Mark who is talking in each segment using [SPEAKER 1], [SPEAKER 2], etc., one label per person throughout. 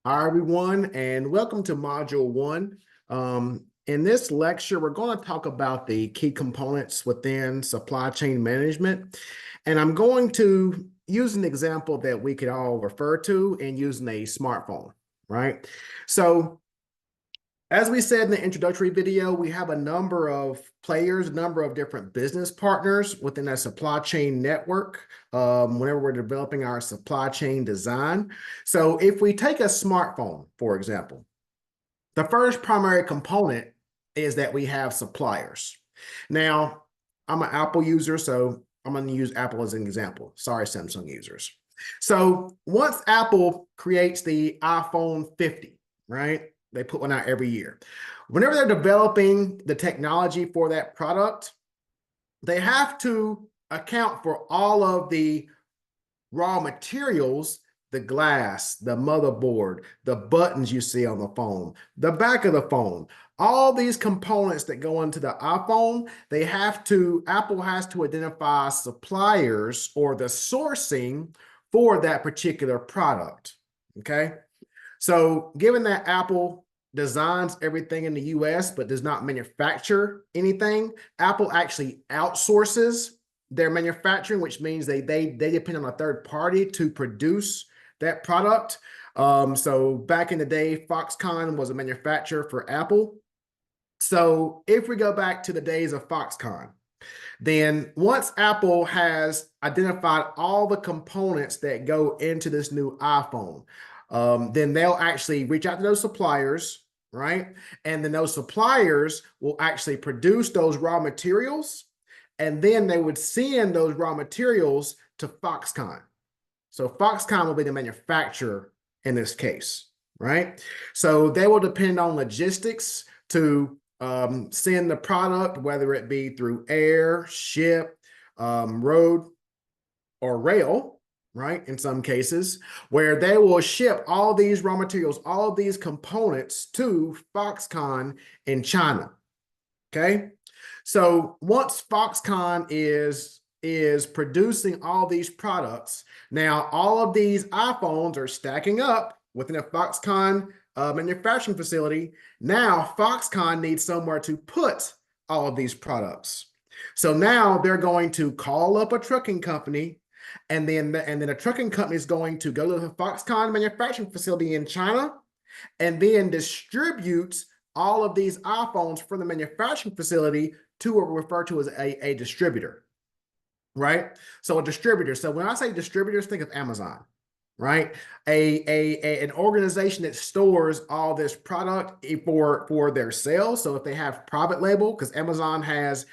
[SPEAKER 1] Hi, everyone, and welcome to Module 1. In this lecture, we're going to talk about the key components within supply chain management. And I'm going to use an example that we could all refer to in using a smartphone, right? So as we said in the introductory video, we have a number of players, a number of different business partners within that supply chain network whenever we're developing our supply chain design. So if we take a smartphone, for example, the first primary component is that we have suppliers. Now, I'm an Apple user, so I'm going to use Apple as an example. Sorry, Samsung users. So once Apple creates the iPhone 50, right? They put one out every year. Whenever they're developing the technology for that product, they have to account for all of the raw materials, the glass, the motherboard, the buttons you see on the phone, the back of the phone, all these components that go into the iPhone, Apple has to identify suppliers or the sourcing for that particular product. Okay. So given that Apple designs everything in the US, but does not manufacture anything, Apple actually outsources their manufacturing, which means they depend on a third party to produce that product. So back in the day, Foxconn was a manufacturer for Apple. So if we go back to the days of Foxconn, then once Apple has identified all the components that go into this new iPhone, then they'll actually reach out to those suppliers, right? And then those suppliers will actually produce those raw materials, and then they would send those raw materials to Foxconn. So Foxconn will be the manufacturer in this case, right? So they will depend on logistics to send the product, whether it be through air, ship, road, or rail, right? In some cases, where they will ship all these raw materials, all of these components to Foxconn in China. Okay. So once Foxconn is producing all these products, now all of these iPhones are stacking up within a Foxconn manufacturing facility. Now Foxconn needs somewhere to put all of these products. So now they're going to call up a trucking company, and then a trucking company is going to go to the Foxconn manufacturing facility in China and then distribute all of these iPhones from the manufacturing facility to what we refer to as a distributor, right? So a distributor. So when I say distributors, think of Amazon, right? An organization that stores all this product for their sales. So if they have private label, because Amazon has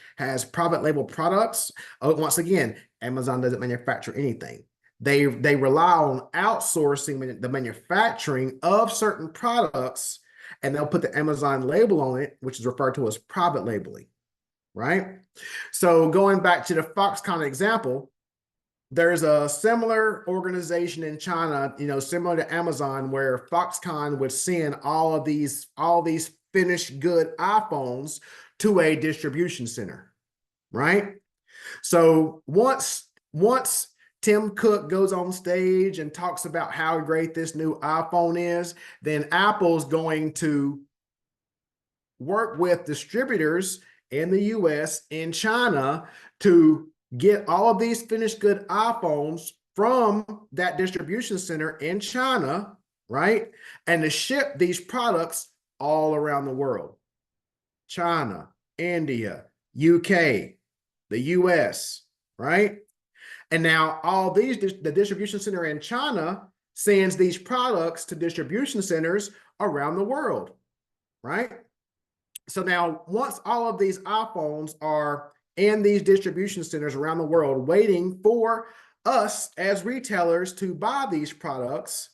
[SPEAKER 1] private label products. Once again, Amazon doesn't manufacture anything. They rely on outsourcing the manufacturing of certain products, and they'll put the Amazon label on it, which is referred to as private labeling, right? So going back to the Foxconn example, there's a similar organization in China, similar to Amazon, where Foxconn would send all these finished good iPhones to a distribution center, right? So once Tim Cook goes on stage and talks about how great this new iPhone is, then Apple's going to work with distributors in the US, in China, to get all of these finished good iPhones from that distribution center in China, right? And to ship these products all around the world. China, India, UK, the US, right? And now the distribution center in China sends these products to distribution centers around the world, right? So now once all of these iPhones are in these distribution centers around the world waiting for us as retailers to buy these products,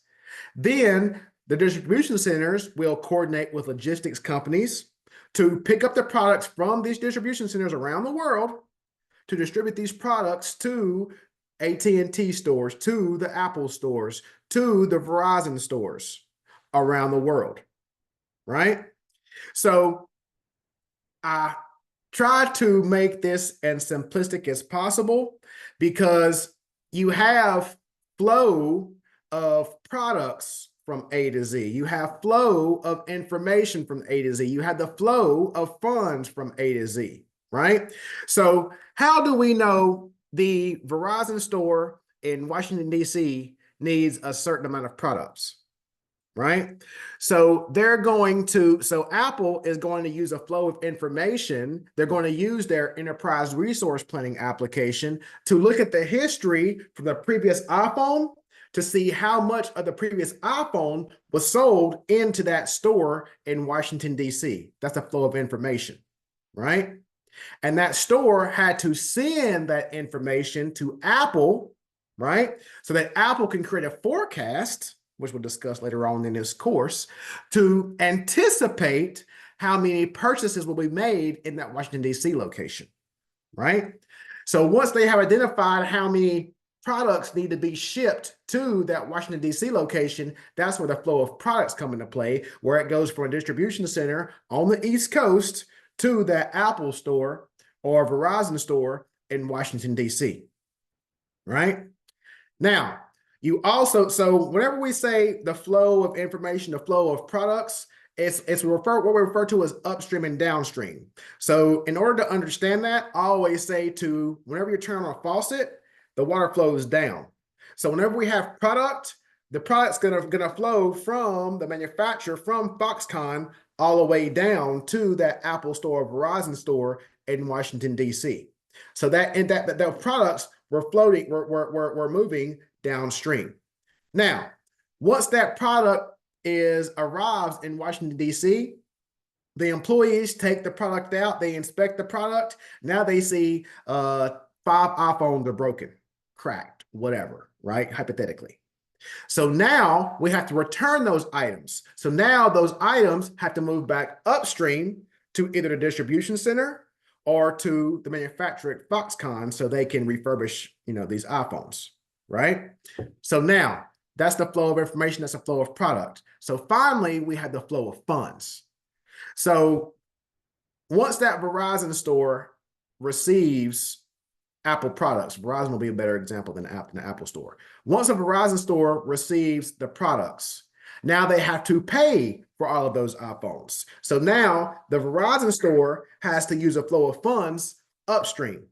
[SPEAKER 1] then the distribution centers will coordinate with logistics companies to pick up the products from these distribution centers around the world to distribute these products to AT&T stores, to the Apple stores, to the Verizon stores around the world, right? So I try to make this as simplistic as possible because you have flow of products from A to Z. You have flow of information from A to Z. You have the flow of funds from A to Z, right? So how do we know the Verizon store in Washington, D.C. needs a certain amount of products, right? So Apple is going to use a flow of information. They're going to use their enterprise resource planning application to look at the history from the previous iPhone to see how much of the previous iPhone was sold into that store in Washington, D.C. That's a flow of information, right? And that store had to send that information to Apple, right? So that Apple can create a forecast, which we'll discuss later on in this course, to anticipate how many purchases will be made in that Washington, D.C. location, right? So once they have identified how many products need to be shipped to that Washington, D.C. location, that's where the flow of products come into play, where it goes from a distribution center on the East Coast to that Apple store or Verizon store in Washington, D.C., right? Now, so whenever we say the flow of information, the flow of products, it's what we refer to as upstream and downstream. So in order to understand that, I always say whenever you turn on a faucet, the water flows down. So whenever we have product, the product's gonna flow from the manufacturer, from Foxconn, all the way down to that Apple store or Verizon store in Washington, D.C. So the products were moving downstream. Now, once that product arrives in Washington, D.C., the employees take the product out, they inspect the product. Now they see 5 iPhones are broken, cracked, whatever, right? Hypothetically. So now we have to return those items. So now those items have to move back upstream to either the distribution center or to the manufacturer at Foxconn so they can refurbish, these iPhones, right? So now that's the flow of information. That's the flow of product. So finally, we have the flow of funds. So once that Verizon store receives Apple products, Verizon will be a better example than the Apple store. Once a Verizon store receives the products, now they have to pay for all of those iPhones. So now the Verizon store has to use a flow of funds upstream,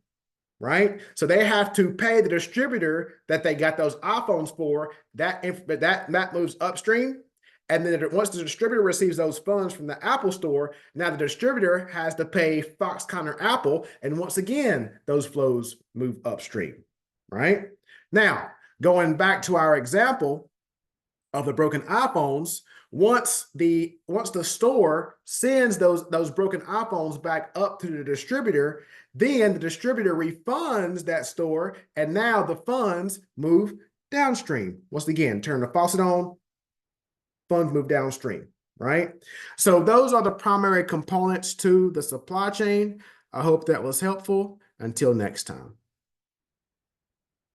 [SPEAKER 1] right? So they have to pay the distributor that they got those iPhones for. That moves upstream. And then once the distributor receives those funds from the Apple store, now the distributor has to pay Foxconn or Apple. And once again, those flows move upstream, right? Now, going back to our example of the broken iPhones, once the store sends those broken iPhones back up to the distributor, then the distributor refunds that store, and now the funds move downstream. Once again, turn the faucet on, funds move downstream, right? So those are the primary components to the supply chain. I hope that was helpful. Until next time.